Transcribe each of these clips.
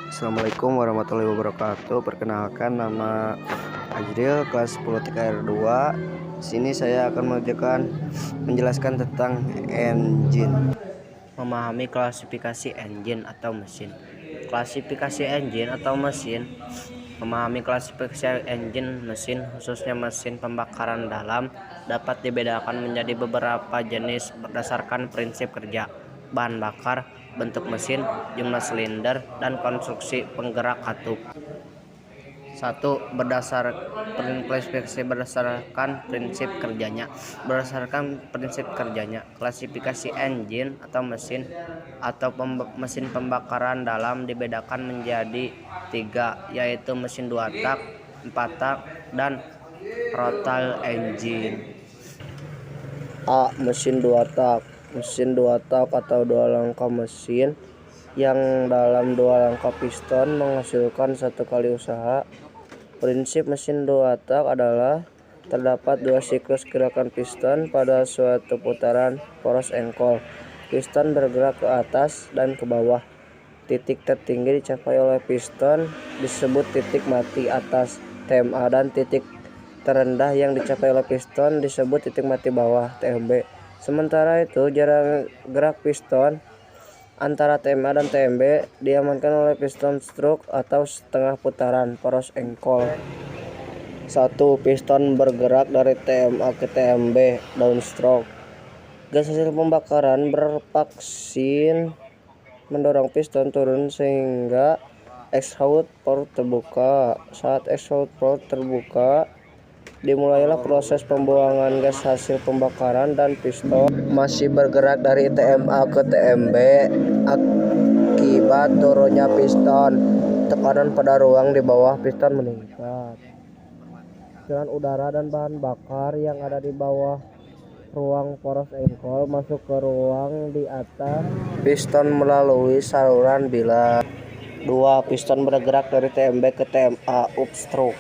Assalamualaikum warahmatullahi wabarakatuh. Perkenalkan, nama Ajril, kelas 10 TKR 2. Sini saya akan menjelaskan tentang engine. Memahami klasifikasi engine atau mesin. Klasifikasi engine atau mesin. Memahami klasifikasi engine mesin, khususnya mesin pembakaran dalam, dapat dibedakan menjadi beberapa jenis berdasarkan prinsip kerja, bahan bakar, bentuk mesin, jumlah silinder, dan konstruksi penggerak katup. 1. Klasifikasi berdasarkan prinsip kerjanya. Berdasarkan prinsip kerjanya, klasifikasi engine atau mesin mesin pembakaran dalam dibedakan menjadi 3, yaitu mesin 2 tak, 4 tak, dan rotal engine. A. Mesin 2 tak. Mesin 2 tak atau 2 langkah mesin yang dalam 2 langkah piston menghasilkan 1 kali usaha. Prinsip mesin 2 tak adalah terdapat 2 siklus gerakan piston pada suatu putaran poros engkol. Piston bergerak ke atas dan ke bawah. Titik tertinggi dicapai oleh piston disebut titik mati atas TMA, dan titik terendah yang dicapai oleh piston disebut titik mati bawah TMB. Sementara itu, jarak gerak piston antara TMA dan TMB diamankan oleh piston stroke atau setengah putaran poros engkol. 1. Piston bergerak dari TMA ke TMB downstroke. Gas hasil pembakaran berpaksin mendorong piston turun sehingga exhaust port terbuka. Saat exhaust port terbuka, dimulailah proses pembuangan gas hasil pembakaran, dan piston masih bergerak dari TMA ke TMB. Akibat turunnya piston, tekanan pada ruang di bawah piston meningkat. Jalan udara dan bahan bakar yang ada di bawah ruang poros engkol masuk ke ruang di atas piston melalui saluran bilah. 2. Piston bergerak dari TMB ke TMA upstroke.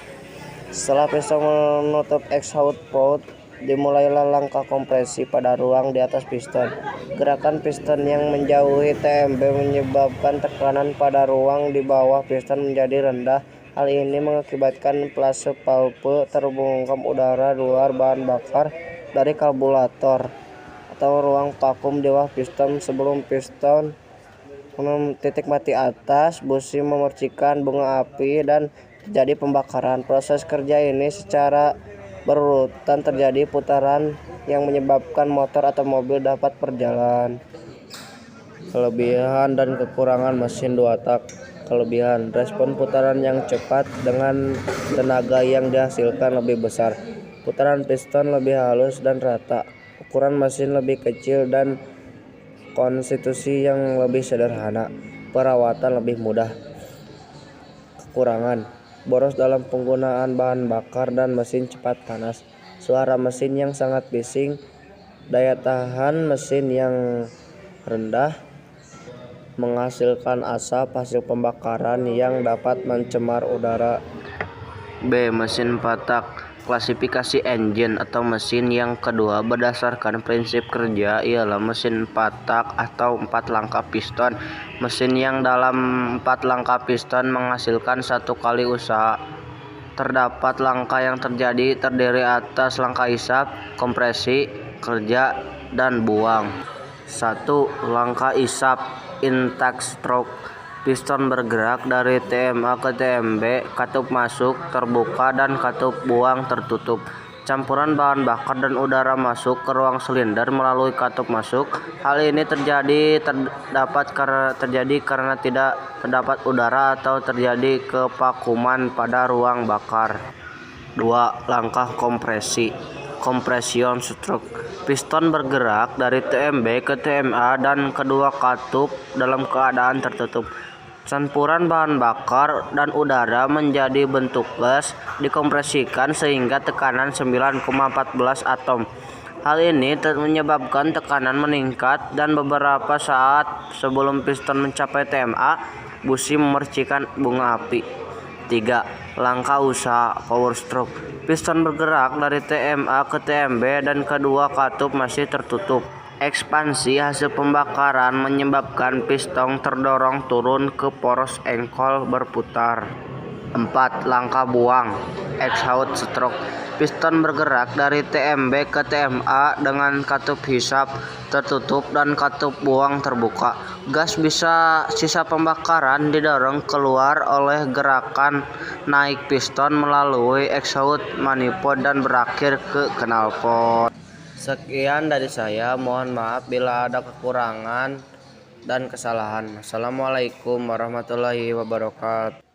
Setelah piston menutup exhaust port, dimulailah langkah kompresi pada ruang di atas piston. Gerakan piston yang menjauhi TMB menyebabkan tekanan pada ruang di bawah piston menjadi rendah. Hal ini mengakibatkan plase valve terbungkam udara luar bahan bakar dari karburator atau ruang vakum di bawah piston. Sebelum piston titik mati atas, busi memercikan bunga api dan terjadi pembakaran. Proses kerja ini secara berurutan terjadi putaran yang menyebabkan motor atau mobil dapat berjalan. Kelebihan dan kekurangan mesin 2 tak. Kelebihan: respon putaran yang cepat dengan tenaga yang dihasilkan lebih besar. Putaran piston lebih halus dan rata. Ukuran mesin lebih kecil dan konstitusi yang lebih sederhana. Perawatan lebih mudah. Kekurangan: boros dalam penggunaan bahan bakar dan mesin cepat panas. Suara mesin yang sangat bising. Daya tahan mesin yang rendah, menghasilkan asap hasil pembakaran yang dapat mencemar udara. B. Mesin 4 tak. Klasifikasi engine atau mesin yang kedua berdasarkan prinsip kerja ialah mesin 4 tak atau 4 langkah piston. Mesin yang dalam 4 langkah piston menghasilkan 1 kali usaha. Terdapat langkah yang terdiri atas langkah isap, kompresi, kerja, dan buang. 1. Langkah isap intake stroke. Piston bergerak dari TMA ke TMB, katup masuk terbuka dan katup buang tertutup. Campuran bahan bakar dan udara masuk ke ruang silinder melalui katup masuk. Hal ini terjadi karena tidak terdapat udara atau terjadi kevakuman pada ruang bakar. 2. Langkah kompresi compression stroke. Piston bergerak dari TMB ke TMA dan kedua katup dalam keadaan tertutup. Campuran bahan bakar dan udara menjadi bentuk gas dikompresikan sehingga tekanan 9,14 atom. Hal ini menyebabkan tekanan meningkat, dan beberapa saat sebelum piston mencapai TMA, busi memercikan bunga api. 3. Langkah usaha power stroke. Piston bergerak dari TMA ke TMB dan kedua katup masih tertutup. Ekspansi hasil pembakaran menyebabkan piston terdorong turun ke poros engkol berputar. 4. Langkah buang exhaust stroke. Piston bergerak dari TMB ke TMA dengan katup hisap tertutup dan katup buang terbuka. Gas sisa pembakaran didorong keluar oleh gerakan naik piston melalui exhaust manifold dan berakhir ke knalpot. Sekian dari saya, mohon maaf bila ada kekurangan dan kesalahan. Assalamualaikum warahmatullahi wabarakatuh.